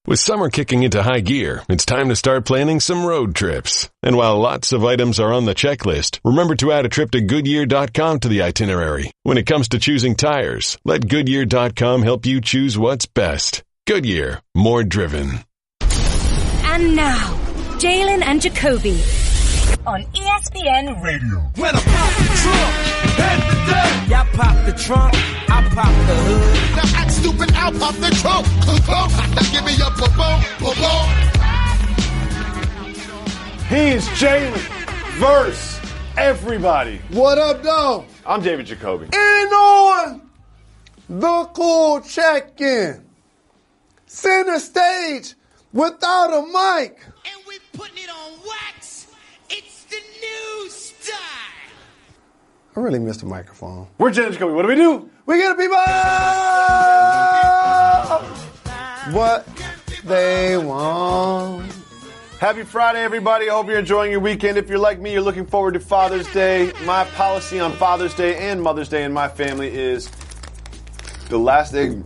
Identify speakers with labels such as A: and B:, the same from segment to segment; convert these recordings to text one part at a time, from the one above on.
A: With summer kicking into high gear, it's time to start planning some road trips. And while lots of items are on the checklist, remember to add a trip to Goodyear.com to the itinerary. When it comes to choosing tires, let Goodyear.com help you choose what's best. Goodyear, more driven.
B: And now, Jalen and Jacoby on ESPN Radio.
C: When I pop the trunk, head the dirt. Y'all pop the trunk, I pop the hood.
D: Now act stupid, I'll pop the trunk. Now give me a boom.
E: He's Jalen verse everybody.
F: What up, though?
E: I'm David Jacoby.
F: And on the cool check-in, center stage without a mic.
C: And we putting it on wax. It's the new style.
F: I really missed the microphone.
E: We're Jalen Jacoby. What do we do?
F: We get the people what they want.
E: Happy Friday, everybody. I hope you're enjoying your weekend. If you're like me, you're looking forward to Father's Day. My policy on Father's Day and Mother's Day in my family is the last thing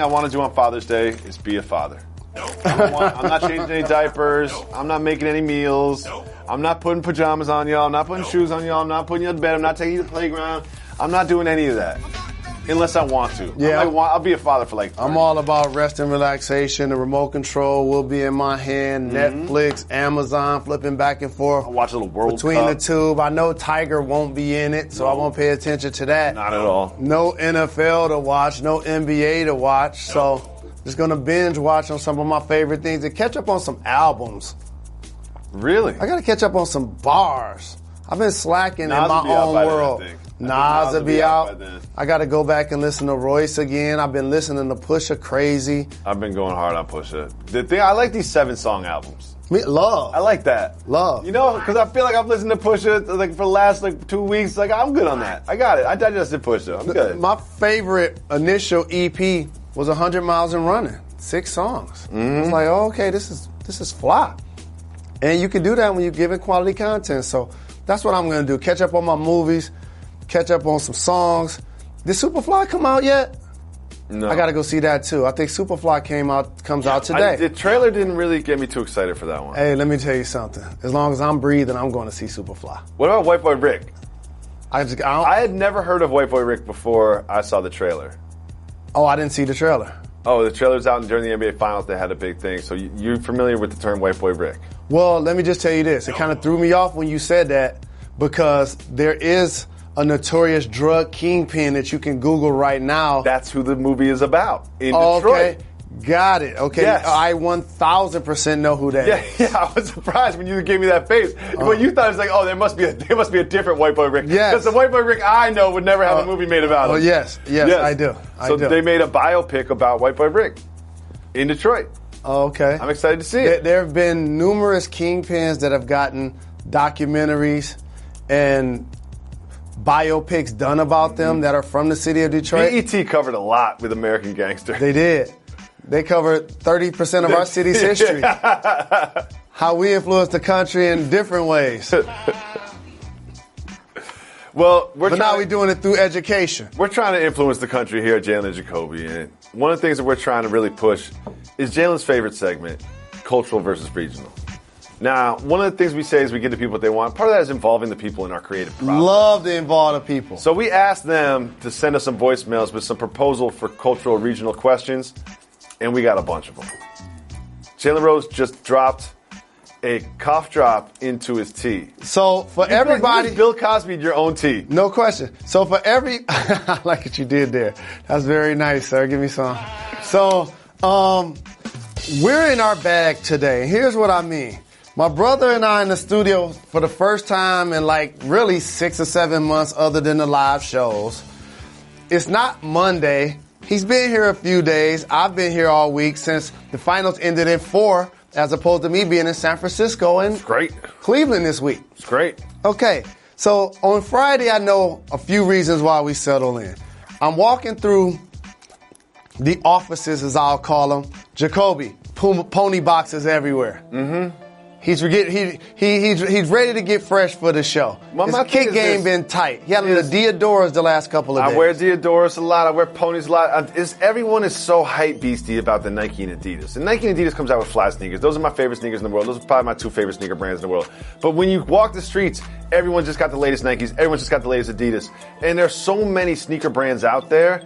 E: I want to do on Father's Day is be a father. I'm not changing any diapers. I'm not making any meals. I'm not putting pajamas on y'all. I'm not putting shoes on y'all. I'm not putting you to bed. I'm not taking you to the playground. I'm not doing any of that. Unless I want to.
F: Yeah.
E: I'll be a father for like 30.
F: I'm all about rest and relaxation. The remote control will be in my hand. Netflix, Amazon, flipping back and forth.
E: I'll watch a little World
F: between
E: Cup.
F: the tube. I know Tiger won't be in it, so I won't pay attention to that.
E: Not at all.
F: No NFL to watch. No NBA to watch. So just going to binge watch on some of my favorite things and catch up on some albums.
E: Really?
F: I got to catch up on some bars. I've been slacking
E: Nas
F: in my
E: will be out
F: own
E: by then,
F: world.
E: I think.
F: Nas will be out.
E: by then.
F: I got to go back and listen to Royce again. I've been listening to Pusha crazy.
E: I've been going hard on Pusha. The thing, I like these 7-song albums.
F: Love.
E: I like that.
F: Love.
E: You know, because I feel like I've listened to Pusha like for the last 2 weeks. Like, I'm good on that. I got it. I digested Pusha. I'm good.
F: My favorite initial EP was 100 Miles and Running. 6 songs. It's like, oh, okay, this is fly. And you can do that when you're giving quality content. So that's what I'm going to do. Catch up on my movies. Catch up on some songs. Did Superfly come out yet?
E: No.
F: I got to go see that too. I think Superfly comes out today.
E: The trailer didn't really get me too excited for that one.
F: Hey, let me tell you something. As long as I'm breathing, I'm going to see Superfly.
E: What about White Boy Rick?
F: I
E: had never heard of White Boy Rick before I saw the trailer.
F: Oh, I didn't see the trailer.
E: Oh, the trailer's out during the NBA Finals. They had a big thing. So you're familiar with the term White Boy Rick? Well,
F: let me just tell you this. It kind of threw me off when you said that because there is a notorious drug kingpin that you can Google right now.
E: That's who the movie is about in Detroit.
F: Okay, got it. Okay,
E: yes.
F: I 1,000% know who that is.
E: Yeah, I was surprised when you gave me that face. When you thought it was like, oh, there must be a different White Boy Rick.
F: Yes.
E: Because the White Boy Rick I know would never have a movie made about him.
F: Oh, yes, I do.
E: So they made a biopic about White Boy Rick in Detroit.
F: Oh, okay.
E: I'm excited to see it.
F: There have been numerous kingpins that have gotten documentaries and biopics done about them that are from the city of Detroit.
E: BET covered a lot with American Gangster.
F: They did. They covered 30% of our city's history. How we influenced the country in different ways.
E: Well,
F: now we're doing it through education.
E: We're trying to influence the country here at Jalen and Jacoby. And one of the things that we're trying to really push is Jalen's favorite segment, cultural versus regional. Now, one of the things we say is we give the people what they want. Part of that is involving the people in our creative process.
F: Love to involve the people.
E: So we asked them to send us some voicemails with some proposal for cultural regional questions, and we got a bunch of them. Jalen Rose just dropped a cough drop into his tea.
F: So for everybody,
E: Bill Cosby, your own tea.
F: No question. So for I like what you did there. That's very nice, sir. Give me some. So we're in our bag today. Here's what I mean. My brother and I in the studio for the first time in really 6 or 7 months other than the live shows. It's not Monday. He's been here a few days. I've been here all week since the finals ended at 4, as opposed to me being in San Francisco and Cleveland this week.
E: It's great.
F: Okay, so on Friday I know a few reasons why we settle in. I'm walking through the offices, as I'll call them. Jacoby, pony boxes everywhere. He's ready to get fresh for the show. His kick game been tight. He had the Diodoras the last couple of days.
E: I wear Diodoras a lot. I wear ponies a lot. Everyone is so hype beastie about the Nike and Adidas. And Nike and Adidas comes out with flat sneakers. Those are my favorite sneakers in the world. Those are probably my 2 favorite sneaker brands in the world. But when you walk the streets, everyone's just got the latest Nikes. Everyone's just got the latest Adidas. And there's so many sneaker brands out there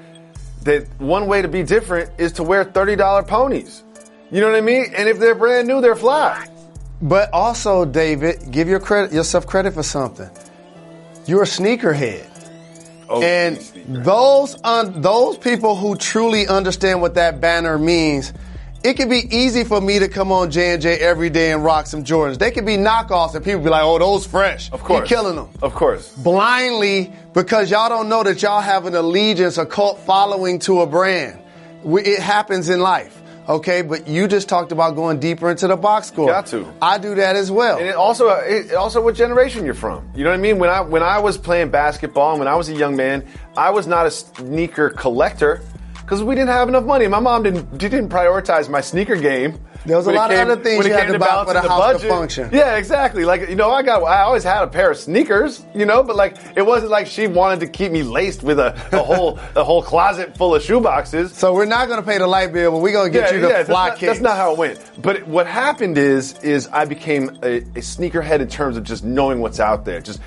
E: that one way to be different is to wear $30 ponies. You know what I mean? And if they're brand new, they're fly.
F: But also, David, give yourself credit for something. You're a sneakerhead.
E: Oh,
F: and those people who truly understand what that banner means, it can be easy for me to come on J&J every day and rock some Jordans. They can be knockoffs and people be like, oh, those fresh.
E: Of course.
F: You're killing them.
E: Of course.
F: Blindly, because y'all don't know that y'all have an allegiance, a cult following to a brand. It happens in life. Okay, but you just talked about going deeper into the box score.
E: Got to.
F: I do that as well.
E: And it also what generation you're from. You know what I mean? When I was playing basketball and when I was a young man, I was not a sneaker collector because we didn't have enough money. My mom didn't prioritize my sneaker game.
F: There was a lot of other things you had to buy for the house to function.
E: Yeah, exactly. Like, I always had a pair of sneakers, but like, it wasn't like she wanted to keep me laced with a whole closet full of shoeboxes.
F: So we're not going to pay the light bill, but we're going to get you the fly kicks.
E: That's not how it went. But what happened is I became a sneakerhead in terms of just knowing what's out there, just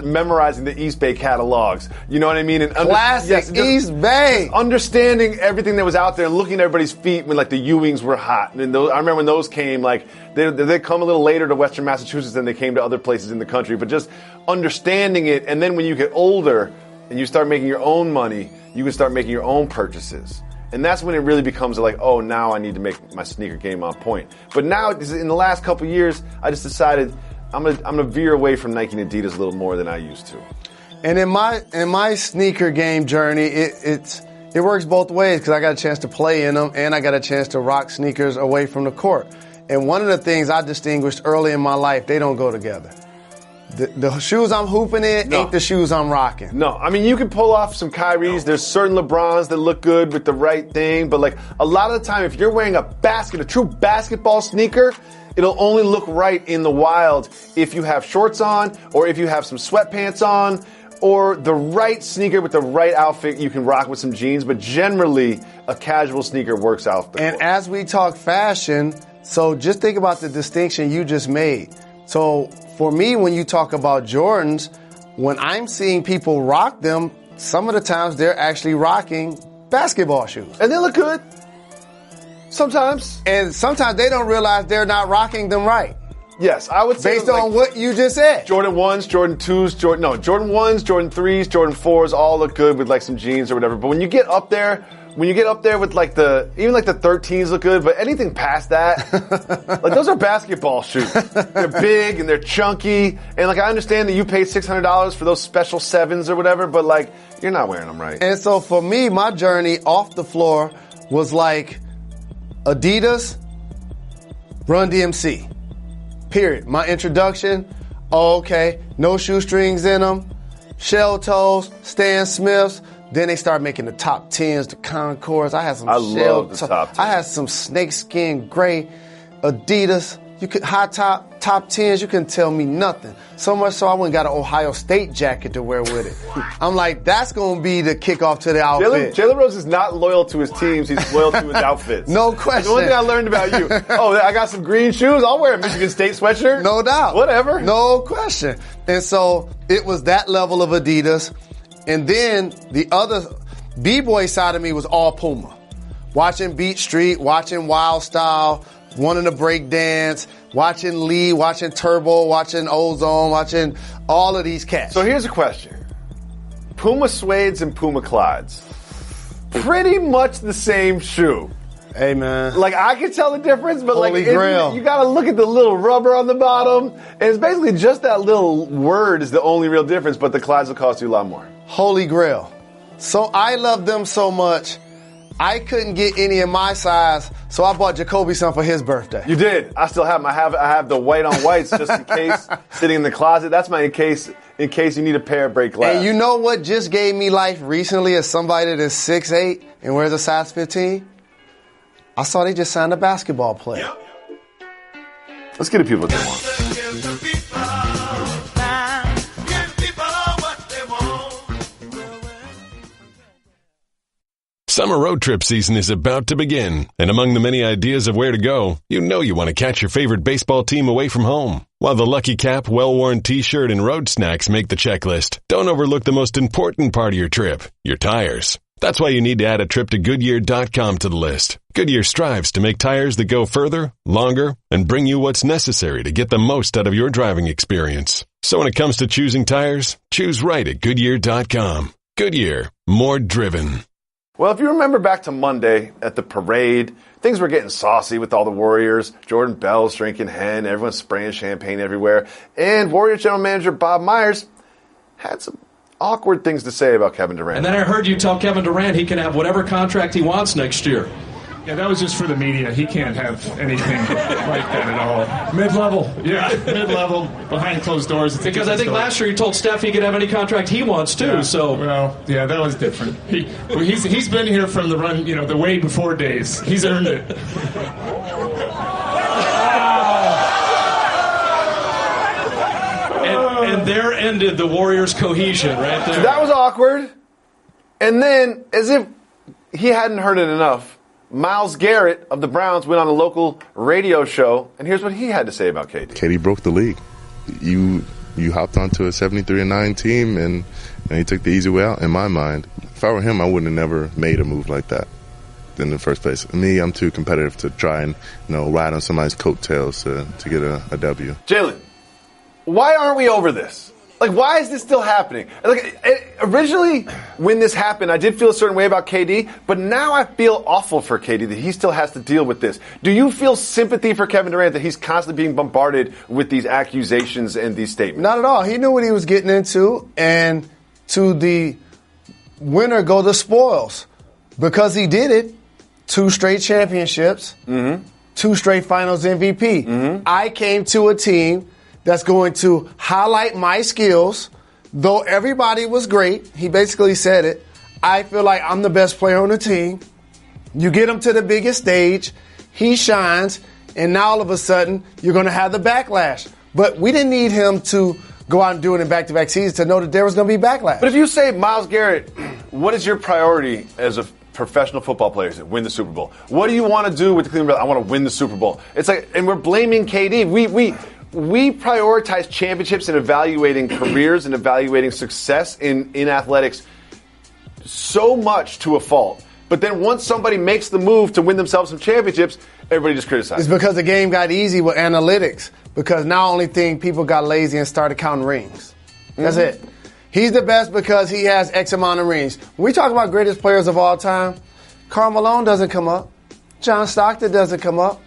E: memorizing the East Bay catalogs. You know what I mean? And
F: Classic East Bay.
E: Just understanding everything that was out there and looking at everybody's feet when like the Ewings were hot. And I remember when those came, like they come a little later to Western Massachusetts than they came to other places in the country. But just understanding it, and then when you get older and you start making your own money, you can start making your own purchases. And that's when it really becomes like, oh, now I need to make my sneaker game on point. But now, in the last couple of years, I just decided I'm gonna veer away from Nike and Adidas a little more than I used to.
F: And in my sneaker game journey, it works both ways because I got a chance to play in them and I got a chance to rock sneakers away from the court. And one of the things I distinguished early in my life, they don't go together. The shoes I'm hooping in ain't the shoes I'm rocking.
E: No, I mean, you can pull off some Kyries. There's certain LeBrons that look good with the right thing. But like a lot of the time, if you're wearing a true basketball sneaker, it'll only look right in the wild if you have shorts on or if you have some sweatpants on. Or the right sneaker with the right outfit, you can rock with some jeans, but generally a casual sneaker works out there.
F: And as we talk fashion, so just think about the distinction you just made. So for me, when you talk about Jordans, when I'm seeing people rock them, some of the times they're actually rocking basketball shoes.
E: And they look good. Sometimes.
F: And sometimes they don't realize they're not rocking them right.
E: Yes, I would say
F: based on what you just said.
E: Jordan 1s, Jordan 2s, Jordan 1s, Jordan 3s, Jordan 4s all look good with like some jeans or whatever. But when you get up there with like even the 13s look good, but anything past that, like those are basketball shoes. They're big and they're chunky. And like I understand that you paid $600 for those special 7s or whatever, but like you're not wearing them right.
F: And so for me, my journey off the floor was like Adidas, Run DMC. Period. My introduction, okay, no shoestrings in them, shell toes, Stan Smiths. Then they start making the top 10s, the Concords. I had some shell toes. I had some snakeskin gray Adidas. You could top 10s. You couldn't tell me nothing. So much so I went and got an Ohio State jacket to wear with it. I'm like, that's gonna be the kickoff to the outfit.
E: Jalen Rose is not loyal to his teams. He's loyal to his outfits.
F: No question.
E: The one thing I learned about you. Oh, I got some green shoes. I'll wear a Michigan State sweatshirt.
F: No doubt.
E: Whatever.
F: No question. And so it was that level of Adidas. And then the other B-boy side of me was all Puma. Watching Beat Street, watching Wild Style, wanting to break dance, watching Lee, watching Turbo, watching Ozone, watching all of these cats.
E: So here's a question. Puma Suedes and Puma Clydes. Pretty much the same shoe.
F: Hey, man.
E: Like, I can tell the difference, but
F: Holy Grail.
E: You gotta look at the little rubber on the bottom, and it's basically just that little word is the only real difference, but the Clydes will cost you a lot more.
F: Holy Grail. So I love them so much, I couldn't get any in my size, so I bought Jacoby some for his birthday.
E: You did. I still have them. I have the white on whites just in case, sitting in the closet. That's my in case you need a pair of break glass.
F: And you know what just gave me life recently as somebody that's 6'8" and wears a size 15? I saw they just signed a basketball player.
E: Let's get the people what they want.
A: Summer road trip season is about to begin, and among the many ideas of where to go, you know you want to catch your favorite baseball team away from home. While the Lucky Cap, well-worn t-shirt, and road snacks make the checklist, don't overlook the most important part of your trip, your tires. That's why you need to add a trip to Goodyear.com to the list. Goodyear strives to make tires that go further, longer, and bring you what's necessary to get the most out of your driving experience. So when it comes to choosing tires, choose right at Goodyear.com. Goodyear, more driven.
E: Well, if you remember back to Monday at the parade, things were getting saucy with all the Warriors. Jordan Bell's drinking hen, everyone's spraying champagne everywhere. And Warriors general manager Bob Myers had some awkward things to say about Kevin Durant.
G: And then I heard you tell Kevin Durant he can have whatever contract he wants next year.
H: Yeah, that was just for the media. He can't have anything like that at all.
G: Mid-level.
H: Yeah, mid-level, behind closed doors.
G: Because I think last year he told Steph he could have any contract he wants too.
H: Yeah,
G: so
H: well, yeah, that was different. He's been here from the run, the way before days. He's earned it.
G: And there ended the Warriors' cohesion right there.
E: So that was awkward. And then, as if he hadn't heard it enough, Myles Garret of the Browns went on a local radio show, and here's what he had to say about KD.
I: KD broke the league. You hopped onto a 73-9 team, and he took the easy way out, in my mind. If I were him, I wouldn't have never made a move like that in the first place. Me, I'm too competitive to try and ride on somebody's coattails to get a W.
E: Jalen, why aren't we over this? Like, why is this still happening? Like, originally, when this happened, I did feel a certain way about KD, but now I feel awful for KD that he still has to deal with this. Do you feel sympathy for Kevin Durant that he's constantly being bombarded with these accusations and these statements?
F: Not at all. He knew what he was getting into, and to the winner go the spoils. Because he did it, 2 straight championships, 2 straight finals MVP. I came to a team that's going to highlight my skills. Though everybody was great, he basically said it, I feel like I'm the best player on the team. You get him to the biggest stage, he shines, and now all of a sudden you're going to have the backlash. But we didn't need him to go out and do it in back-to-back seasons to know that there was going to be backlash.
E: But if you say, Myles Garret, what is your priority as a professional football player to win the Super Bowl? What do you want to do with the Cleveland Browns? I want to win the Super Bowl. It's like, and we're blaming KD. We prioritize championships and evaluating careers and evaluating success in athletics so much to a fault. But then once somebody makes the move to win themselves some championships, everybody just criticizes.
F: It's because the game got easy with analytics. Because now only thing people got lazy and started counting rings. That's it. He's the best because he has X amount of rings. When we talk about greatest players of all time, Karl Malone doesn't come up. John Stockton doesn't come up.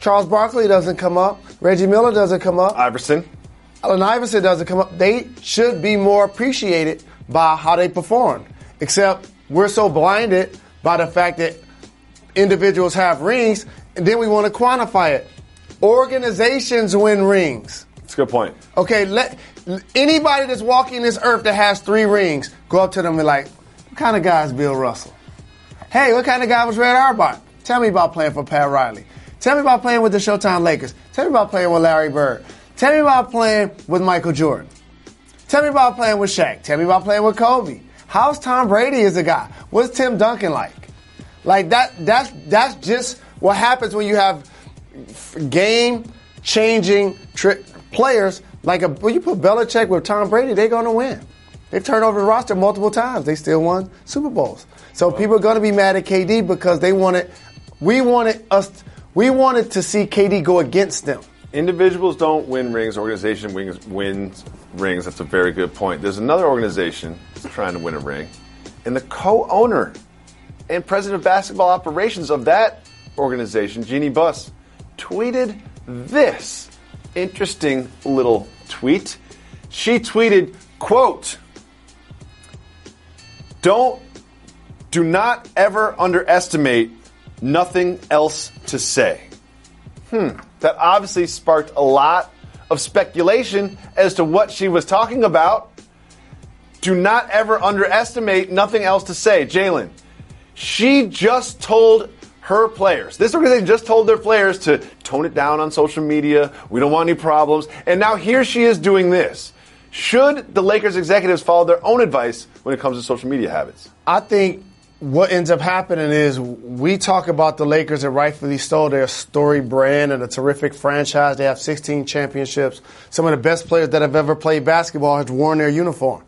F: Charles Barkley doesn't come up. Reggie Miller doesn't come up.
E: Iverson.
F: Allen Iverson doesn't come up. They should be more appreciated by how they performed. Except we're so blinded by the fact that individuals have rings, and then we want to quantify it. Organizations win rings.
E: That's a good point.
F: Okay, anybody that's walking this earth that has 3 rings, go up to them and be like, what kind of guy is Bill Russell? Hey, what kind of guy was Red Auerbach? Tell me about playing for Pat Riley. Tell me about playing with the Showtime Lakers. Tell me about playing with Larry Bird. Tell me about playing with Michael Jordan. Tell me about playing with Shaq. Tell me about playing with Kobe. How's Tom Brady as a guy? What's Tim Duncan like? Like that's just what happens when you have game-changing players. Like when you put Belichick with Tom Brady, they're going to win. They've turned over the roster multiple times. They still won Super Bowls. So people are going to be mad at KD because we wanted to see KD go against them.
E: Individuals don't win rings. Organization wins rings. That's a very good point. There's another organization that's trying to win a ring. And the co-owner and president of basketball operations of that organization, Jeannie Buss, tweeted this interesting little tweet. She tweeted, quote, do not ever underestimate nothing else to say. That obviously sparked a lot of speculation as to what she was talking about. Do not ever underestimate nothing else to say. Jalen, she just told her players. This organization just told their players to tone it down on social media. We don't want any problems. And now here she is doing this. Should the Lakers executives follow their own advice when it comes to social media habits?
F: I think what ends up happening is we talk about the Lakers, and rightfully so. They're a storied brand and a terrific franchise. They have 16 championships. Some of the best players that have ever played basketball have worn their uniform.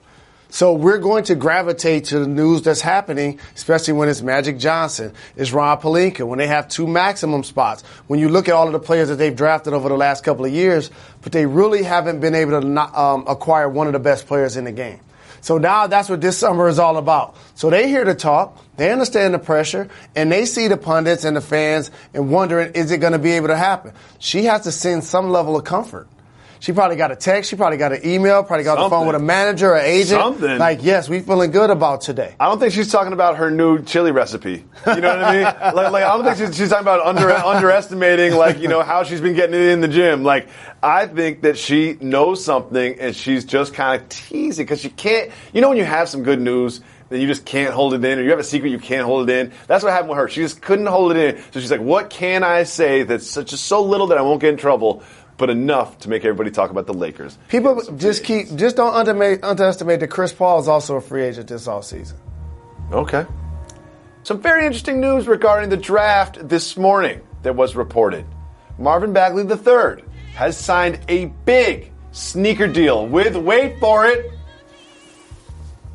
F: So we're going to gravitate to the news that's happening, especially when it's Magic Johnson, it's Rob Pelinka, when they have 2 maximum spots. When you look at all of the players that they've drafted over the last couple of years, but they really haven't been able to acquire one of the best players in the game. So now that's what this summer is all about. So they hear the talk, they understand the pressure, and they see the pundits and the fans and wondering, is it going to be able to happen? She has to send some level of comfort. She probably got a text. She probably got an email. Probably got on the phone with a manager or agent.
E: Something.
F: Like, yes, we feeling good about today.
E: I don't think she's talking about her new chili recipe. You know what I mean? Like I don't think she's talking about underestimating, like, you know, how she's been getting it in the gym. Like, I think that she knows something and she's just kind of teasing because she can't. You know when you have some good news that you just can't hold it in, or you have a secret you can't hold it in? That's what happened with her. She just couldn't hold it in. So she's like, what can I say that's just so little that I won't get in trouble, but enough to make everybody talk about the Lakers?
F: People just don't underestimate that Chris Paul is also a free agent this offseason.
E: Okay. Some very interesting news regarding the draft this morning that was reported. Marvin Bagley III has signed a big sneaker deal with, wait for it,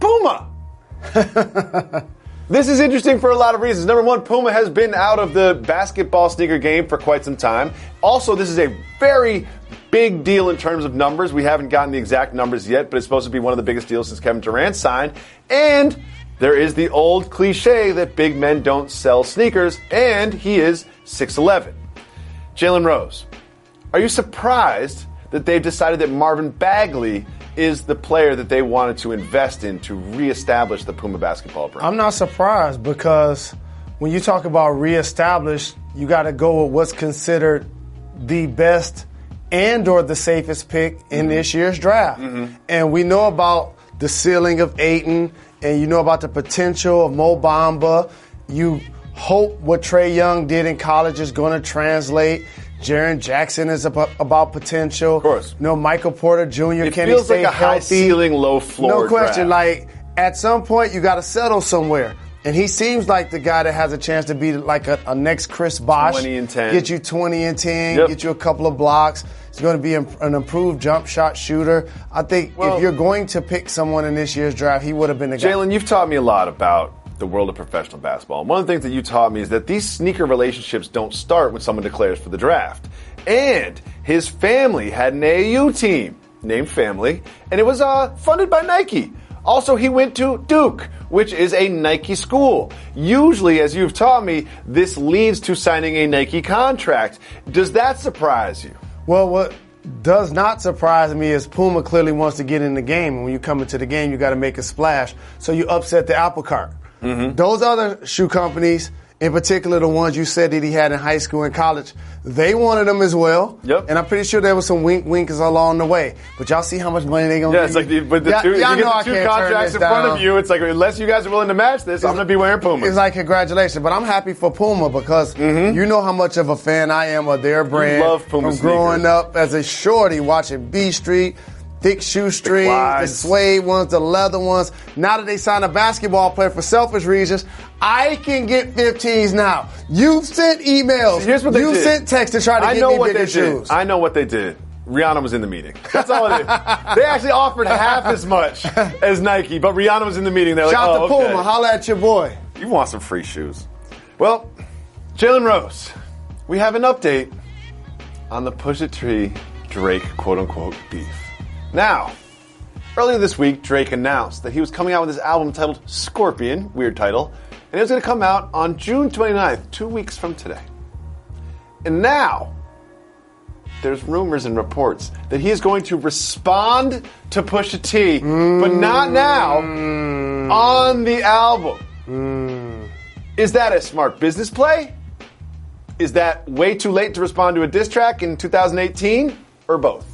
E: Puma. This is interesting for a lot of reasons. Number one, Puma has been out of the basketball sneaker game for quite some time. Also, this is a very big deal in terms of numbers. We haven't gotten the exact numbers yet, but it's supposed to be one of the biggest deals since Kevin Durant signed. And there is the old cliche that big men don't sell sneakers, and he is 6'11". Jalen Rose, are you surprised that they've decided that Marvin Bagley is the player that they wanted to invest in to reestablish the Puma basketball brand?
F: I'm not surprised because when you talk about reestablish, you got to go with what's considered the best and or the safest pick in this year's draft. And we know about the ceiling of Ayton, and you know about the potential of Mo Bamba. You hope what Trae Young did in college is going to translate. Jaren Jackson is about potential.
E: Of course.
F: You know, Michael Porter Jr.
E: It
F: can
E: feels
F: stay
E: like a
F: healthy?
E: high ceiling, low floor
F: No question.
E: draft.
F: Like, at some point, you got to settle somewhere. And he seems like the guy that has a chance to be like a next Chris Bosh.
E: 20 and 10.
F: Get you 20 and 10,
E: Yep.
F: get you a couple of blocks. He's going to be an improved jump shot shooter. I think if you're going to pick someone in this year's draft, he would have been the guy.
E: Jalen, you've taught me a lot about the world of professional basketball. One of the things that you taught me is that these sneaker relationships don't start when someone declares for the draft. And his family had an AAU team named Family, and it was funded by Nike. Also, he went to Duke, which is a Nike school. Usually, as you've taught me, this leads to signing a Nike contract. Does that surprise you?
F: Well, what does not surprise me is Puma clearly wants to get in the game. And when you come into the game, you got to make a splash. So you upset the apple cart. Those other shoe companies, in particular the ones you said that he had in high school and college, they wanted them as well.
E: Yep.
F: And I'm pretty sure there was some winkers along the way. But y'all see how much money they going to
E: Yeah, it's like you get the two contracts in front of you. It's like, unless you guys are willing to match this, I'm going to be wearing Puma.
F: It's like, congratulations. But I'm happy for Puma because you know how much of a fan I am of their brand.
E: You love Puma
F: From growing up as a shorty watching B Street, thick shoestrings, the suede ones, the leather ones. Now that they signed a basketball player for selfish reasons, I can get 15s now. You've sent emails.
E: Here's what they did.
F: You've sent texts to try to get me bigger shoes.
E: I know what they did. Rihanna was in the meeting. That's all it is. They actually offered half as much as Nike, but Rihanna was in the meeting. They're like,
F: Shout
E: oh,
F: to
E: okay.
F: Puma. Holla at your boy.
E: You want some free shoes. Well, Jalen Rose, we have an update on the Pusha T Drake quote-unquote beef. Now, earlier this week, Drake announced that he was coming out with his album titled Scorpion, weird title, and it was going to come out on June 29th, 2 weeks from today. And now, there's rumors and reports that he is going to respond to Pusha T, but not now, on the album. Is that a smart business play? Is that way too late to respond to a diss track in 2018, or both?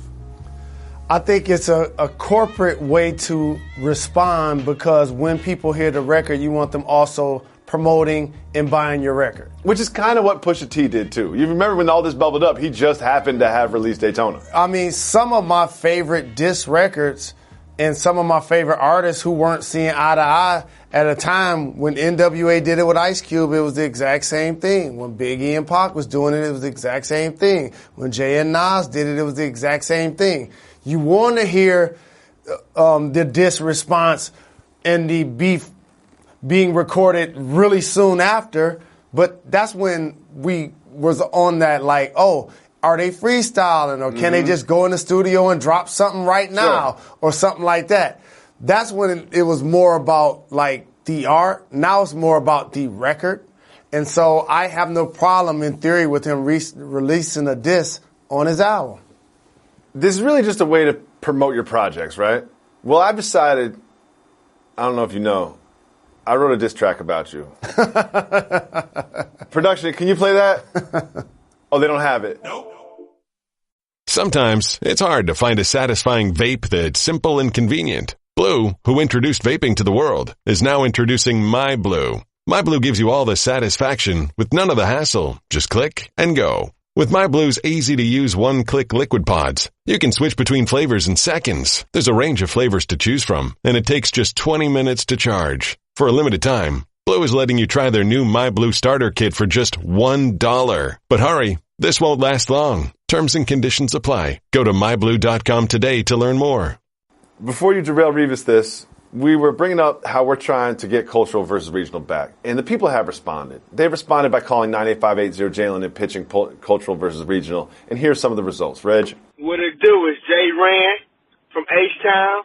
F: I think it's a corporate way to respond because when people hear the record, you want them also promoting and buying your record.
E: Which is kind of what Pusha T did, too. You remember when all this bubbled up, he just happened to have released Daytona.
F: I mean, some of my favorite diss records and some of my favorite artists who weren't seeing eye to eye at a time when NWA did it with Ice Cube, it was the exact same thing. When Biggie and Pac was doing it, it was the exact same thing. When Jay and Nas did it, it was the exact same thing. You want to hear the diss response and the beef being recorded really soon after, but that's when we was on that like, oh, are they freestyling or can they just go in the studio and drop something right now or something like that? That's when it was more about like the art. Now it's more about the record. And so I have no problem in theory with him releasing a diss on his album.
E: This is really just a way to promote your projects, right? Well, I've decided, I don't know if you know, I wrote a diss track about you. Production, can you play that? Oh, they don't have it. Nope.
A: Sometimes it's hard to find a satisfying vape that's simple and convenient. Blue, who introduced vaping to the world, is now introducing My Blue. My Blue gives you all the satisfaction with none of the hassle. Just click and go. With My Blue's easy-to-use one-click liquid pods, you can switch between flavors in seconds. There's a range of flavors to choose from, and it takes just 20 minutes to charge. For a limited time, Blue is letting you try their new My Blue starter kit for just $1. But hurry, this won't last long. Terms and conditions apply. Go to myblue.com today to learn more.
E: Before you derail Revis this, we were bringing up how we're trying to get cultural versus regional back. And the people have responded. They've responded by calling 98580 Jalen and pitching cultural versus regional. And here's some of the results. Reg?
J: What it do is Jay Rand from H-Town.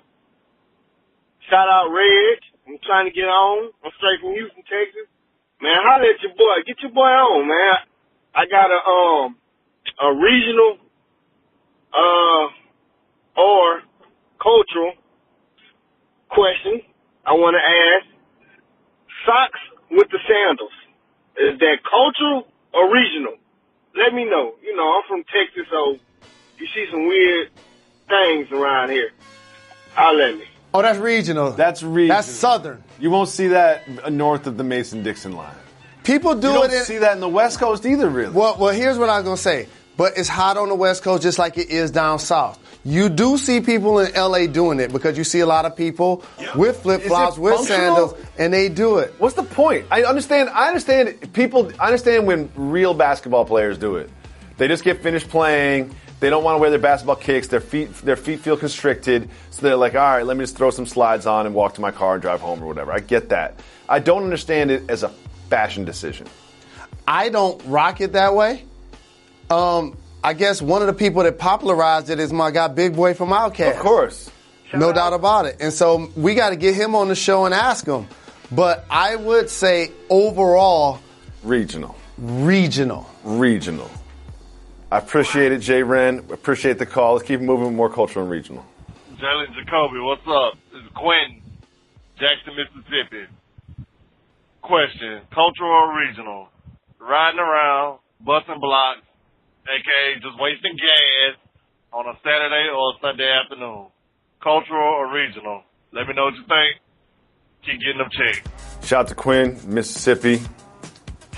J: Shout out Reg. I'm trying to get on. I'm straight from Houston, Texas. Man, holla at your boy. Get your boy on, man. I got a regional or cultural question I want to ask. Socks with the sandals. Is that cultural or regional? Let me know. You know, I'm from Texas, so you see some weird things around here. Holla at me.
F: Oh, that's regional.
E: That's regional.
F: That's southern.
E: You won't see that north of the Mason-Dixon line.
F: People do
E: you don't
F: it.
E: See that in the West Coast either, really.
F: Well, here's what I was going to say. But it's hot on the West Coast just like it is down south. You do see people in L.A. doing it because you see a lot of people with flip-flops, with sandals, and they do it.
E: What's the point? I understand when real basketball players do it. They just get finished playing. They don't want to wear their basketball kicks. Their feet feel constricted. So they're like, all right, let me just throw some slides on and walk to my car and drive home or whatever. I get that. I don't understand it as a fashion decision.
F: I don't rock it that way. I guess one of the people that popularized it is my guy Big Boy from Outkast.
E: Of course.
F: No doubt about it. And so we got to get him on the show and ask him. But I would say overall...
E: Regional. I appreciate it, Jay Wren. Appreciate the call. Let's keep moving with more cultural and regional.
K: Jalen, Jacoby, what's up? This is Quentin, Jackson, Mississippi. Question, cultural or regional? Riding around, busting blocks, a.k.a. just wasting gas on a Saturday or a Sunday afternoon. Cultural or regional? Let me know what you think. Keep getting them checked.
E: Shout out to Quinn, Mississippi.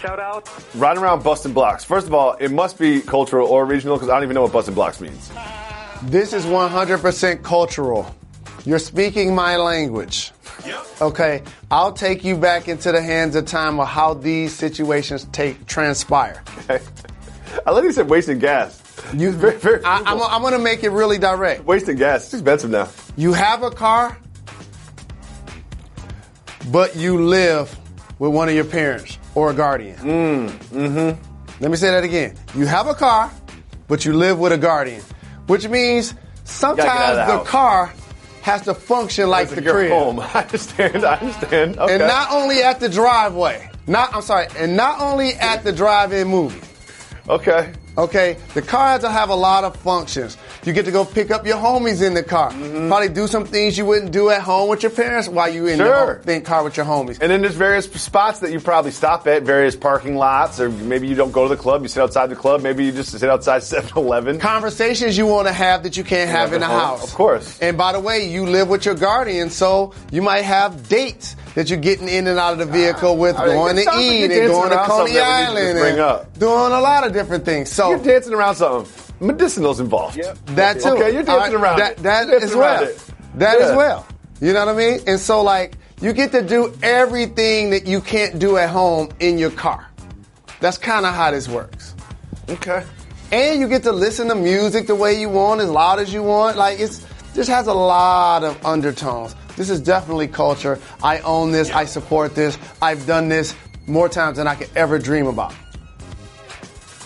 J: Shout out.
E: Riding around busting blocks. First of all, it must be cultural or regional because I don't even know what busting blocks means.
F: This is 100% cultural. You're speaking my language. Yep. Okay, I'll take you back into the hands of time of how these situations transpire.
E: Okay. I love you said wasting gas.
F: I'm going to make it really direct.
E: Wasting gas. It's expensive now.
F: You have a car, but you live with one of your parents or a guardian. Let me say that again. You have a car, but you live with a guardian, which means sometimes the car has to function like the crib.
E: Home. I understand. Okay.
F: And not only at the driveway. Not only at the drive-in movie. Okay, the car has to have a lot of functions. You get to go pick up your homies in the car. Probably do some things you wouldn't do at home with your parents while you in the car with your homies.
E: And then there's various spots that you probably stop at, various parking lots, or maybe you don't go to the club, you sit outside the club, maybe you just sit outside 7-Eleven.
F: Conversations you want to have that you can't have in the house.
E: Of course.
F: And by the way, you live with your guardian, so you might have dates that you're getting in and out of the vehicle with, going to eat and
E: dancing
F: going to
E: around
F: Coney
E: something that we need to
F: Island
E: bring
F: and
E: up.
F: doing a lot of different things. So
E: You're dancing around something. Medicinal's involved.
F: Yep. That too.
E: Okay, you're dancing around
F: that,
E: it.
F: that
E: You're dancing
F: as well.
E: around it.
F: That
E: Yeah.
F: as well. You know what I mean? And so, like, you get to do everything that you can't do at home in your car. That's kind of how this works.
E: Okay.
F: And you get to listen to music the way you want, as loud as you want. Like, this has a lot of undertones. This is definitely culture. I own this. I support this. I've done this more times than I could ever dream about.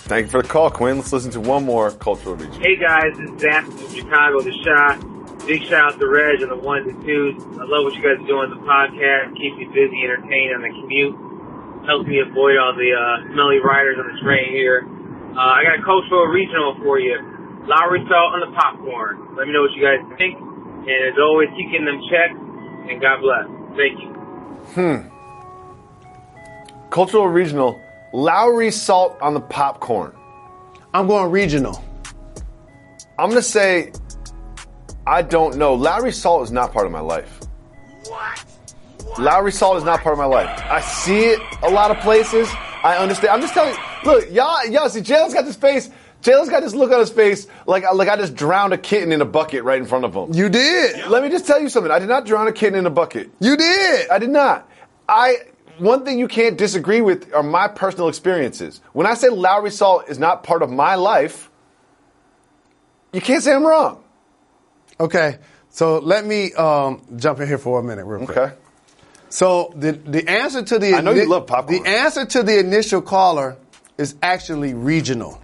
E: Thank you for the call, Quinn. Let's listen to one more cultural region.
L: Hey guys, it's Zach from Chicago, the Shot. Big shout out to Reg on the 1s and 2s. I love what you guys are doing on the podcast. Keeps me busy, entertained on the commute. Helps me avoid all the smelly riders on the train here. I got a cultural regional for you. Lowry salt on the popcorn. Let me know what you guys think. And as always, keep getting them checks. And God bless. Thank you.
E: Cultural regional. Lowry salt on the popcorn.
F: I'm going regional.
E: I'm going to say, I don't know. Lowry salt is not part of my life. What? Lowry salt is not part of my life. I see it a lot of places. I understand. I'm just telling you. Look, y'all see, Jalen's got this face. Jalen's got this look on his face like I just drowned a kitten in a bucket right in front of him.
F: You did.
E: Let me just tell you something. I did not drown a kitten in a bucket.
F: You did.
E: I did not. One thing you can't disagree with are my personal experiences. When I say Lowry salt is not part of my life, you can't say I'm wrong.
F: Okay, so let me jump in here for a minute real quick.
E: Okay.
F: So the answer to the
E: I know you love popcorn.
F: The answer to the initial caller is actually regional.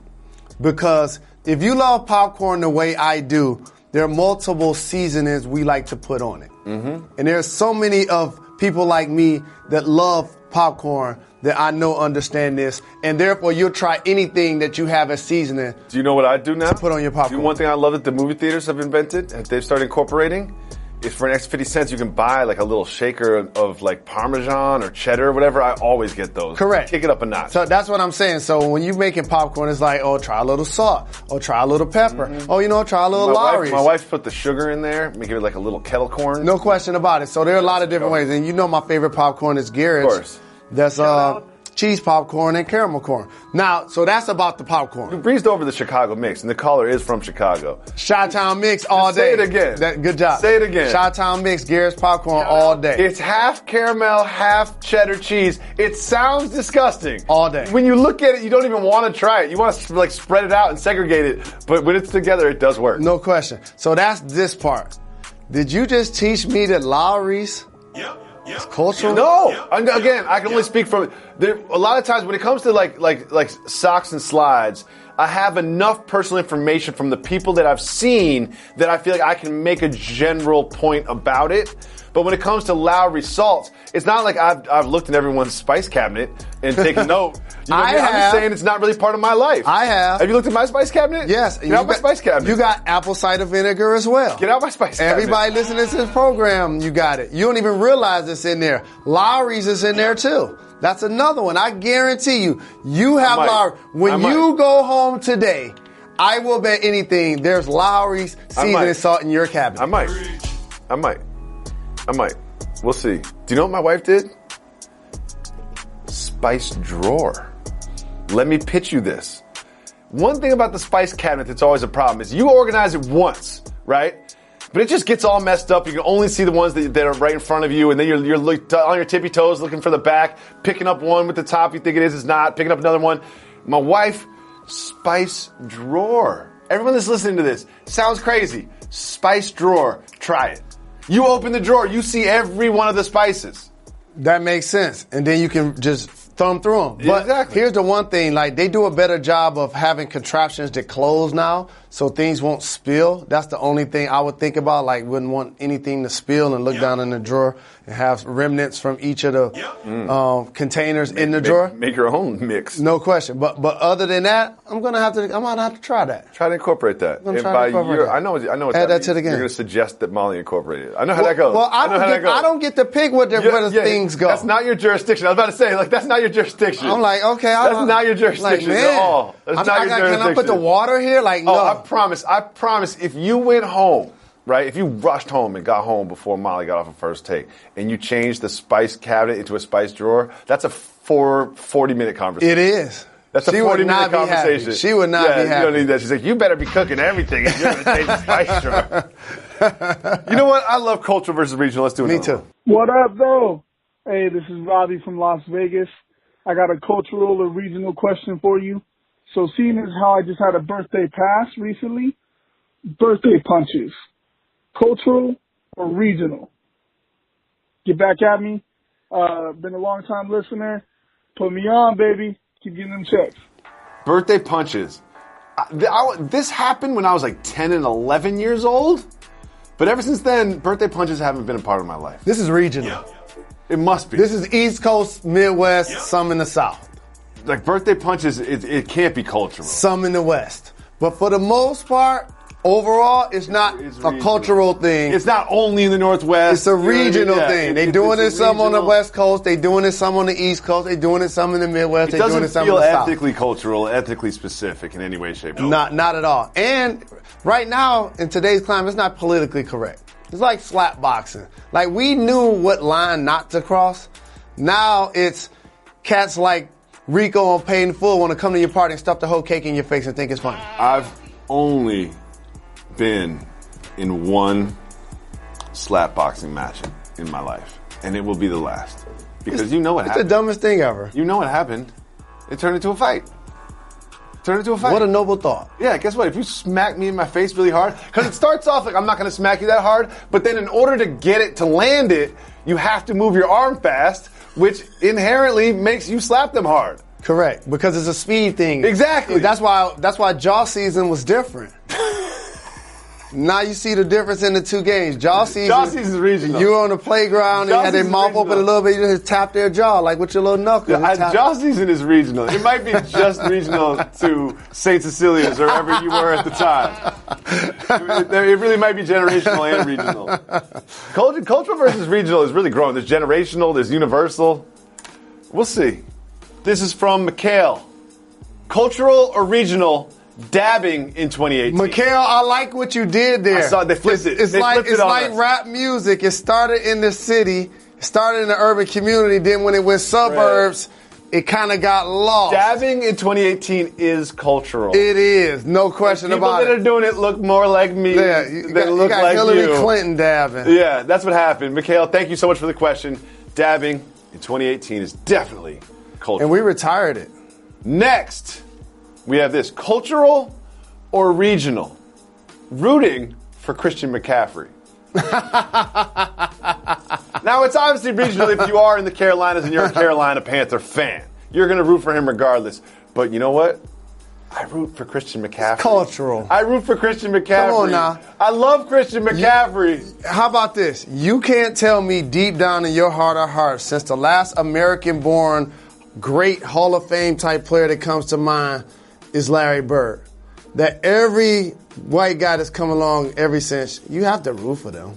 F: Because if you love popcorn the way I do, there are multiple seasonings we like to put on it. Mm-hmm. And there's so many of people like me that love popcorn that I know understand this, and therefore you'll try anything that you have as seasoning.
E: Do you know what I do now?
F: To put on your popcorn.
E: One thing I love that the movie theaters have invented, that they've started incorporating, is for an extra 50 cents you can buy like a little shaker of like Parmesan or cheddar or whatever. I always get those.
F: Correct.
E: Kick it up a notch.
F: So that's what I'm saying. So when you're making popcorn, it's like, oh, try a little salt. Or try a little pepper. Mm-hmm. Oh, try a little Lowry's.
E: My wife put the sugar in there, make it like a little kettle corn.
F: No question about it. So there are a lot of different ways. And my favorite popcorn is Garrett's.
E: Of course.
F: That's cheese popcorn and caramel corn. Now, so that's about the popcorn.
E: You breezed over the Chicago mix, and the caller is from Chicago.
F: Chi-Town mix all day.
E: Say it again.
F: Good job.
E: Say it again.
F: Chi-Town mix, Garrett's popcorn all day.
E: It's half caramel, half cheddar cheese. It sounds disgusting.
F: All day.
E: When you look at it, you don't even want to try it. You want to spread it out and segregate it. But when it's together, it does work.
F: No question. So that's this Did you just teach me that Lowry's?
E: Yep.
F: It's cultural?
E: No. Again, I can only speak from there. A lot of times when it comes to like socks and slides, I have enough personal information from the people that I've seen that I feel like I can make a general point about it. But when it comes to Lowry salts, it's not like I've looked in everyone's spice cabinet and taken note. I'm just saying it's not really part of my life.
F: I have.
E: Have you looked at my spice cabinet?
F: Yes.
E: Get out my spice cabinet.
F: You got apple cider vinegar as well.
E: Get out my spice cabinet.
F: Everybody listening to this program, you got it. You don't even realize it's in there. Lowry's is in there too. That's another one. I guarantee you have Lowry. When you go home today, I will bet anything there's Lowry's seasoning salt in your cabinet.
E: I might. We'll see. Do you know what my wife did? Spice drawer. Let me pitch you this. One thing about the spice cabinet that's always a problem is you organize it once, right? But it just gets all messed up. You can only see the ones that are right in front of you, and then you're on your tippy toes looking for the back, picking up one with the top you think it is, it's not, picking up another one. My wife, spice drawer. Everyone that's listening to this, sounds crazy. Spice drawer. Try it. You open the drawer, you see every one of the spices.
F: That makes sense. And then you can just thumb through them. But here's the one thing, they do a better job of having contraptions that close now so things won't spill. That's the only thing I would think about, wouldn't want anything to spill and look down in the drawer and have remnants from each of the containers in the drawer.
E: Make your own mix.
F: No question. But other than that, I'm gonna have to try that.
E: Try to incorporate that.
F: I'm gonna try to incorporate that.
E: I know what
F: Add
E: that
F: to the game.
E: You're gonna suggest that Molly incorporate it. I know how that goes.
F: Well, I don't get to pick where the things go.
E: That's not your jurisdiction. I was about to say, that's not your jurisdiction.
F: I'm like, okay,
E: that's not your jurisdiction at all. That's not your jurisdiction.
F: Can I put the water here? No.
E: I promise. If you went home right? If you rushed home and got home before Molly got off of first take, and you changed the spice cabinet into a spice drawer, that's a 40-minute conversation.
F: It is.
E: That's a 40-minute conversation.
F: Happy. She would not be happy.
E: You don't need that. She's like, you better be cooking everything if you're going to change the spice drawer. You know what? I love cultural versus regional. Let's do it.
F: Me too.
M: What up, though? Hey, this is Robbie from Las Vegas. I got a cultural or regional question for you. So seeing as how I just had a birthday pass recently, birthday punches, cultural or regional? Get back at me. Been a long time listener. Put me on, baby. Keep getting them checks.
E: Birthday punches. This happened when I was like 10 and 11 years old. But ever since then, birthday punches haven't been a part of my life.
F: This is regional.
E: It must be.
F: This is East Coast, Midwest, some in the South.
E: Like birthday punches, it can't be cultural.
F: Some in the West. But for the most part, overall, it's not a cultural thing.
E: It's not only in the Northwest.
F: It's a regional thing. They doing it some on the West Coast. They doing it some on the East Coast. They doing it some in the Midwest. They doing it some in the South.
E: It doesn't feel ethically cultural, ethically specific in any way, shape, or form.
F: Not at all. And right now, in today's climate, it's not politically correct. It's like slap boxing. Like, we knew what line not to cross. Now it's cats like Rico on Paid in Full want to come to your party and stuff the whole cake in your face and think it's funny.
E: I've only been in one slap boxing match in my life, and it will be the last. Because you know what happened.
F: It's the dumbest thing ever.
E: You know what happened. It turned into a fight.
F: What a noble thought.
E: Yeah, guess what? If you smack me in my face really hard, because it starts off like I'm not going to smack you that hard, but then in order to get it to land it, you have to move your arm fast, which inherently makes you slap them hard.
F: Correct, because it's a speed thing.
E: Exactly.
F: That's why jaw season was different. Now you see the difference in the two games. Jaw season
E: is regional.
F: You were on the playground and you had their mouth open a little bit. You just tap their jaw like with your little knuckles.
E: Jaw season is regional. It might be just regional to St. Cecilia's or wherever you were at the time. It really might be generational and regional. Cultural versus regional is really growing. There's generational, there's universal. We'll see. This is from Mikhail. Cultural or regional? Dabbing in 2018.
F: Mikhail, I like what you did there.
E: I saw they flipped it.
F: It's like rap music. It started in the city, started in the urban community. Then when it went suburbs, it kind of got lost.
E: Dabbing in 2018 is cultural.
F: It is, no question about it.
E: People that are doing it look more like me than look like
F: Hillary
E: you.
F: Clinton dabbing.
E: Yeah, that's what happened. Mikhail, thank you so much for the question. Dabbing in 2018 is definitely cultural.
F: And we retired it.
E: Next, we have this, cultural or regional? Rooting for Christian McCaffrey. Now, it's obviously regional if you are in the Carolinas and you're a Carolina Panther fan. You're going to root for him regardless. But you know what? I root for Christian McCaffrey.
F: It's cultural.
E: I root for Christian McCaffrey.
F: Come on now.
E: I love Christian McCaffrey.
F: How about this? You can't tell me deep down in your heart of hearts, since the last American-born great Hall of Fame type player that comes to mind is Larry Bird, that every white guy that's come along ever since, you have to root for them.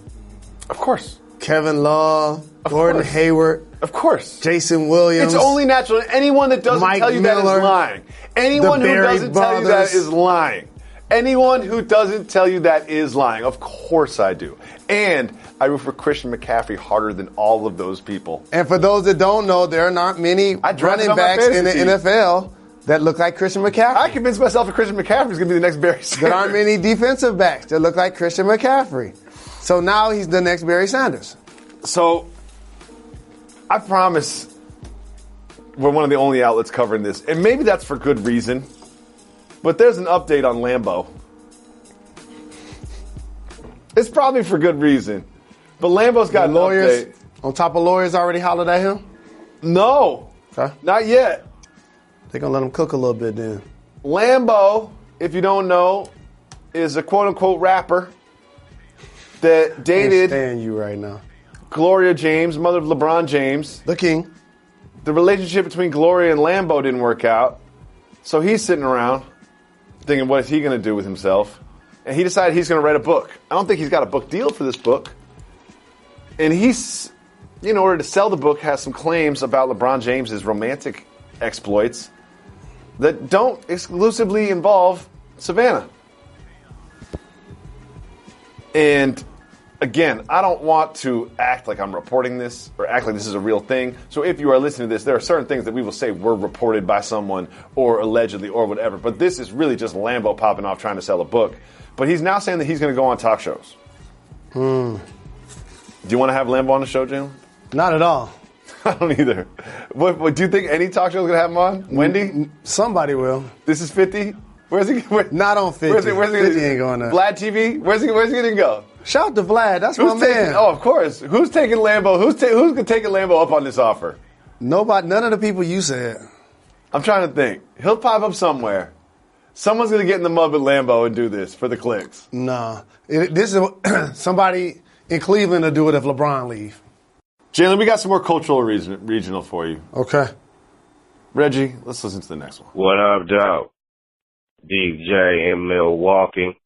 E: Of course.
F: Kevin Love, Gordon Hayward.
E: Of course.
F: Jason Williams.
E: It's only natural. Anyone that doesn't
F: Mike
E: tell you
F: Miller,
E: that is lying. Anyone who doesn't tell you that is lying. Anyone who doesn't tell you that is lying. Of course I do. And I root for Christian McCaffrey harder than all of those people.
F: And for those that don't know, there are not many running backs in the NFL that look like Christian McCaffrey.
E: I convinced myself that Christian McCaffrey is going to be the next Barry Sanders.
F: There aren't many defensive backs that look like Christian McCaffrey. So now he's the next Barry Sanders.
E: So I promise we're one of the only outlets covering this. And maybe that's for good reason. But there's an update on Lambo. It's probably for good reason. But Lambo's got an update.
F: On top of lawyers already hollered at him?
E: No.
F: Okay.
E: Not yet.
F: They're going to let him cook a little bit then.
E: Lambo, if you don't know, is a quote-unquote rapper that dated...
F: I can't stand you right now.
E: Gloria James, mother of LeBron James.
F: The king.
E: The relationship between Gloria and Lambo didn't work out. So he's sitting around thinking, what is he going to do with himself? And he decided he's going to write a book. I don't think he's got a book deal for this book. And he's, in order to sell the book, has some claims about LeBron James's romantic exploits that don't exclusively involve Savannah. And again, I don't want to act like I'm reporting this or act like this is a real thing. So if you are listening to this, there are certain things that we will say were reported by someone or allegedly or whatever. But this is really just Lambo popping off trying to sell a book. But he's now saying that he's going to go on talk shows. Do you want to have Lambo on the show, Jalen?
F: Not at all.
E: I don't either. What do you think any talk show is going to have him on? Wendy?
F: Somebody will.
E: This is 50? Where's he?
F: Not on 50.
E: Where's he
F: 50 ain't going there.
E: Vlad TV? Where's he going to go?
F: Shout out to Vlad. That's my man.
E: Oh, of course. Who's taking Lambo? Who's taking Lambo up on this offer?
F: Nobody. None of the people you said.
E: I'm trying to think. He'll pop up somewhere. Someone's going to get in the mud with Lambo and do this for the clicks.
F: Nah. This is somebody in Cleveland will do it if LeBron leave.
E: Jalen, we got some more cultural regional for you.
F: Okay.
E: Reggie, let's listen to the next one.
N: What up, Joe? DJ in Milwaukee.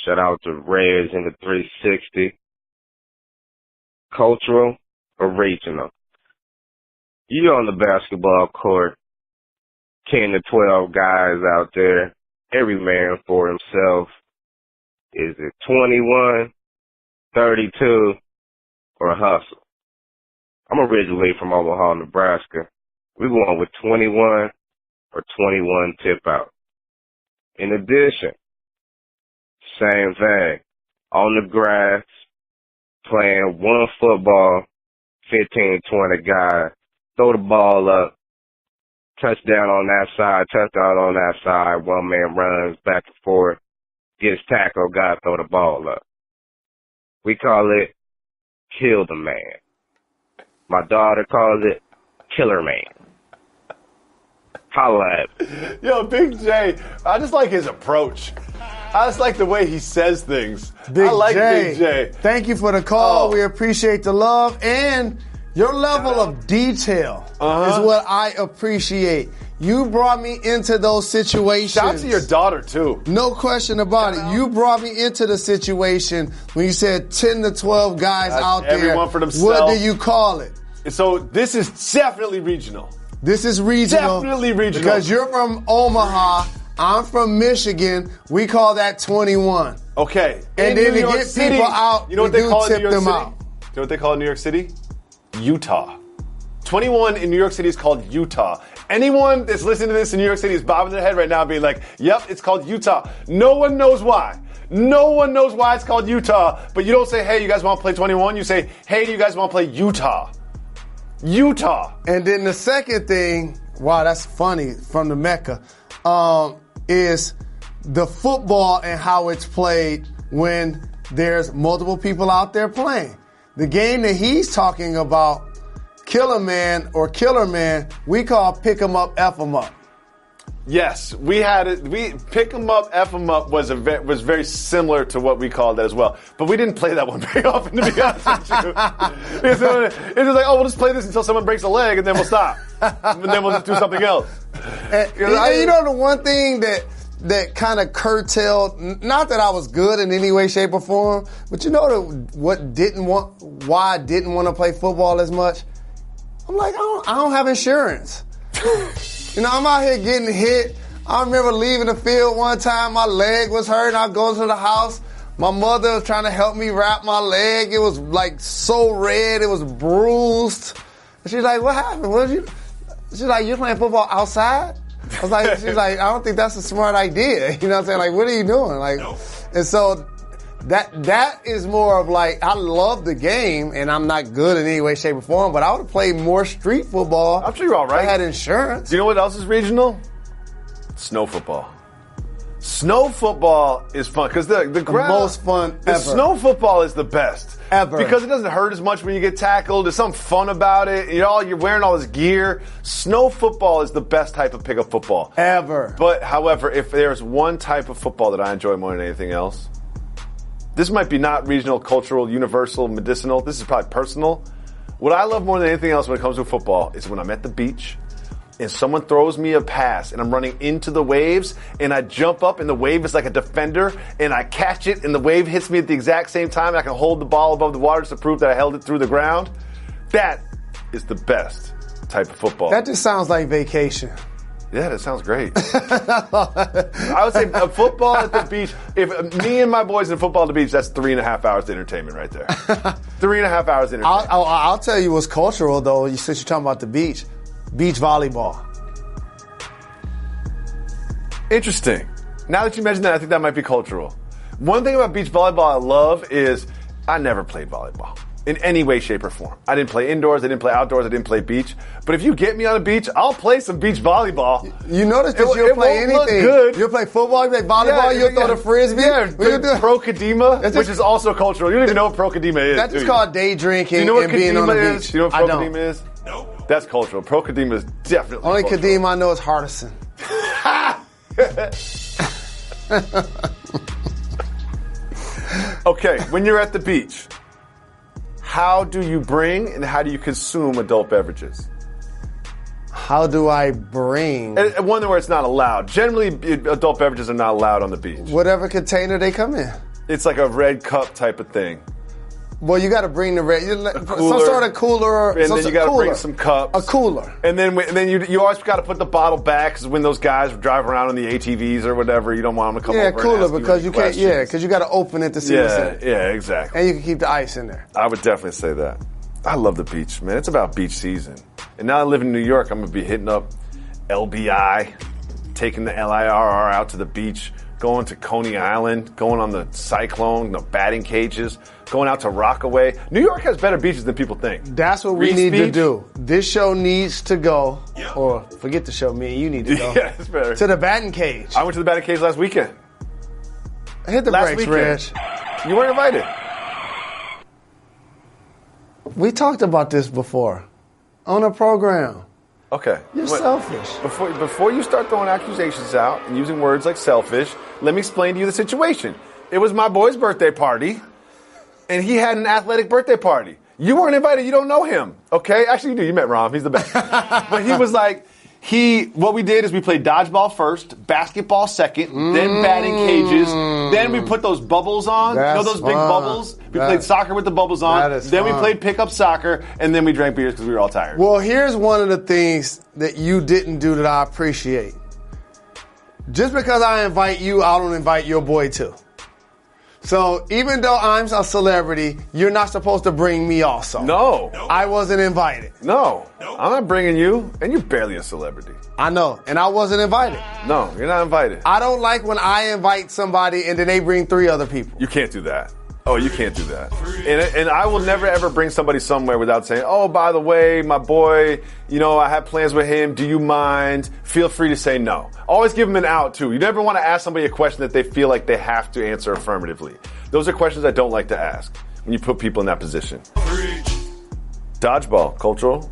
N: Shout out to Reds in the 360. Cultural or regional? You on the basketball court, 10 to 12 guys out there, every man for himself. Is it 21, 32, or hustle? I'm originally from Omaha, Nebraska. We going with 21 or 21 tip out. In addition, same thing, on the grass, playing one football, 15, 20 guys, throw the ball up, touchdown on that side, touchdown on that side, one man runs back and forth, gets tackled, guy throw the ball up. We call it kill the man. My daughter calls it killer man. Holla at me.
E: Yo, Big J, I just like his approach. I just like the way he says things.
F: Big
E: Big J.
F: Thank you for the call. We appreciate the love and your level of detail is what I appreciate. You brought me into those situations.
E: Shout out to your daughter, too.
F: No question about it. You brought me into the situation when you said 10 to 12 guys out there.
E: Everyone for themselves.
F: What do you call it?
E: So this is definitely regional.
F: This is regional.
E: Definitely regional.
F: Because you're from Omaha. I'm from Michigan. We call that 21.
E: Okay.
F: And then to get people out,
E: you know what they call it in
F: tip
E: New York
F: them
E: City?
F: out.
E: You know what they call it in New York City? Utah. 21 in New York City is called Utah. Anyone that's listening to this in New York City is bobbing their head right now being like, yep, it's called Utah. No one knows why. No one knows why it's called Utah, but you don't say, hey, you guys want to play 21? You say, hey, do you guys want to play Utah? Utah.
F: And then the second thing, wow, that's funny, from the Mecca, is the football and how it's played when there's multiple people out there playing. The game that he's talking about, Killer Man or Killer Man, we call pick 'em up, F 'em up.
E: Yes, we had it. We pick 'em up, F 'em up was very similar to what we called that as well. But we didn't play that one very often, to be honest with you. It was like, oh, we'll just play this until someone breaks a leg, and then we'll stop, and then we'll just do something else.
F: And you know the one thing that kind of curtailed, not that I was good in any way, shape, or form, but you know why I didn't want to play football as much? I'm like, I don't have insurance. You know, I'm out here getting hit. I remember leaving the field one time, my leg was hurting. I go to the house. My mother was trying to help me wrap my leg. It was like so red, it was bruised. And she's like, what happened? She's like, you're playing football outside? I was like, she's like, I don't think that's a smart idea. You know what I'm saying? Like, what are you doing? Like, and so that is more of like, I love the game and I'm not good in any way, shape, or form, but I would have played more street football.
E: I'm sure you're all right.
F: I had insurance.
E: Do you know what else is regional? Snow football. Snow football is fun because the ground,
F: most fun
E: the
F: ever.
E: Snow football is the best
F: ever
E: because it doesn't hurt as much when you get tackled. There's something fun about it. You're wearing all this gear. Snow football is the best type of pickup football
F: ever.
E: But however, if there's one type of football that I enjoy more than anything else, this might be not regional, cultural, universal, medicinal. This is probably personal. What I love more than anything else when it comes to football is when I'm at the beach and someone throws me a pass and I'm running into the waves and I jump up and the wave is like a defender and I catch it and the wave hits me at the exact same time and I can hold the ball above the water to prove that I held it through the ground. That is the best type of football.
F: That just sounds like vacation.
E: Yeah, that sounds great. I would say football at the beach. If me and my boys in football at the beach, that's 3.5 hours of entertainment right there. 3.5 hours of entertainment.
F: I'll tell you what's cultural, though, since you're talking about the beach. Beach volleyball.
E: Interesting. Now that you mentioned that, I think that might be cultural. One thing about beach volleyball I love is I never played volleyball in any way, shape, or form. I didn't play indoors, I didn't play outdoors, I didn't play beach. But if you get me on a beach, I'll play some beach volleyball.
F: You notice that you'll play anything.
E: Look good.
F: You'll play football, you play volleyball, you'll throw the frisbee.
E: Yeah, pro kadima, which is also cultural. You don't even know what pro kadima is.
F: That's just called day drinking and being on the beach.
E: Do you know what pro kadima is? No. That's cultural. Pro kadima is definitely
F: Only
E: cultural.
F: kadima I know is Hardison.
E: Okay, when you're at the beach, how do you bring and how do you consume adult beverages?
F: How do I bring?
E: And one where it's not allowed. Generally, adult beverages are not allowed on the beach.
F: Whatever container they come in.
E: It's like a red cup type of thing.
F: Well, you got to bring the red, some sort of cooler.
E: And then you got to bring some cups.
F: A cooler.
E: And then you always got to put the bottle back because when those guys drive around in the ATVs or whatever, you don't want them to come over and
F: cooler
E: ask
F: because
E: you
F: can't. Yeah, because you got to open it to see what's in it.
E: Yeah, exactly.
F: And you can keep the ice in there.
E: I would definitely say that. I love the beach, man. It's about beach season. And now I live in New York, I'm going to be hitting up LBI, taking the LIRR out to the beach, going to Coney Island, going on the Cyclone, the batting cages, going out to Rockaway. New York has better beaches than people think.
F: That's what we need to do. This show needs to go, or forget the show, me and you need to go,
E: it's better.
F: To the batting cage.
E: I went to the batting cage last weekend.
F: Hit the brakes, Reg.
E: You weren't invited.
F: We talked about this before on a program.
E: Okay.
F: You're selfish.
E: Before you start throwing accusations out and using words like selfish, let me explain to you the situation. It was my boy's birthday party, and he had an athletic birthday party. You weren't invited. You don't know him. Okay? Actually, you do. You met Rom. He's the best. But he was like, what we did is we played dodgeball first, basketball second, then batting cages. Then we put those bubbles on.
F: That's
E: you know those big
F: fun.
E: bubbles? We played soccer with the bubbles on. Then we played pickup soccer, and then we drank beers because we were all tired.
F: Well, here's one of the things that you didn't do that I appreciate. Just because I invite you, I don't invite your boy too. So even though I'm a celebrity, you're not supposed to bring me also.
E: No.
F: I wasn't invited.
E: No. I'm not bringing you, and you're barely a celebrity.
F: I know, and I wasn't invited.
E: No, you're not invited.
F: I don't like when I invite somebody and then they bring 3 other people.
E: You can't do that. Oh, you can't do that. And I will never ever bring somebody somewhere without saying, oh, by the way, my boy, I have plans with him. Do you mind? Feel free to say no. Always give them an out, too. You never want to ask somebody a question that they feel like they have to answer affirmatively. Those are questions I don't like to ask when you put people in that position. Dodgeball, cultural.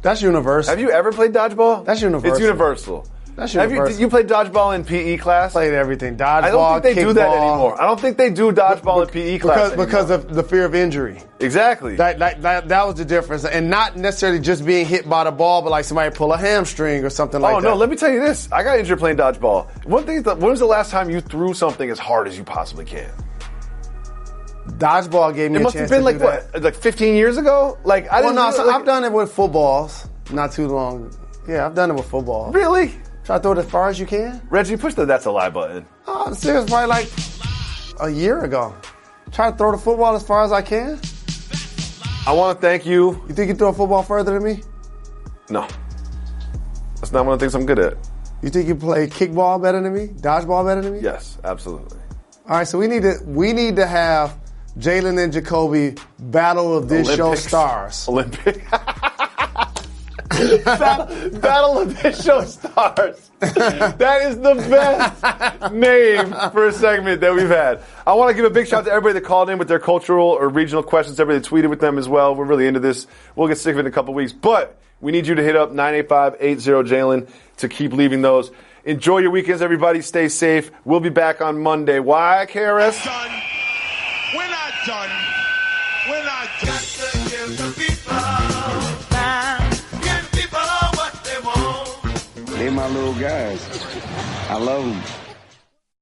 F: That's universal.
E: Have you ever played dodgeball?
F: That's universal.
E: It's universal.
F: That's universal.
E: Did you play dodgeball in PE class?
F: Played everything. Dodgeball,
E: I don't think they do that
F: kickball.
E: anymore. I don't think they do dodgeball in PE class
F: because of the fear of injury.
E: Exactly.
F: That was the difference. And not necessarily just being hit by the ball, but like somebody pull a hamstring or something like that.
E: Oh, no, let me tell you this. I got injured playing dodgeball. One thing, when was the last time you threw something as hard as you possibly can?
F: Dodgeball gave me a chance to do that.
E: It must have been like 15 years ago?
F: I've done it with footballs not too long. Yeah, I've done it with football.
E: Really?
F: Try to throw it as far as you can.
E: Reggie, push the that's a lie button.
F: Oh, seriously, probably like a year ago. Try to throw the football as far as I can.
E: I want to thank you.
F: You think you throw a football further than me?
E: No. That's not one of the things I'm good at.
F: You think you play kickball better than me? Dodgeball better than me?
E: Yes, absolutely.
F: All right, so we need to have Jalen and Jacoby battle of this show stars.
E: Battle of the Show Stars. That is the best name for a segment that we've had. I want to give a big shout out to everybody that called in with their cultural or regional questions. Everybody that tweeted with them as well. We're really into this. We'll get sick of it in a couple weeks. But we need you to hit up 985-80-JALEN to keep leaving those. Enjoy your weekends, everybody. Stay safe. We'll be back on Monday. Why, KRS?
D: We're not done. We're not done. To give the people what they want.
O: They my little guys. I love them.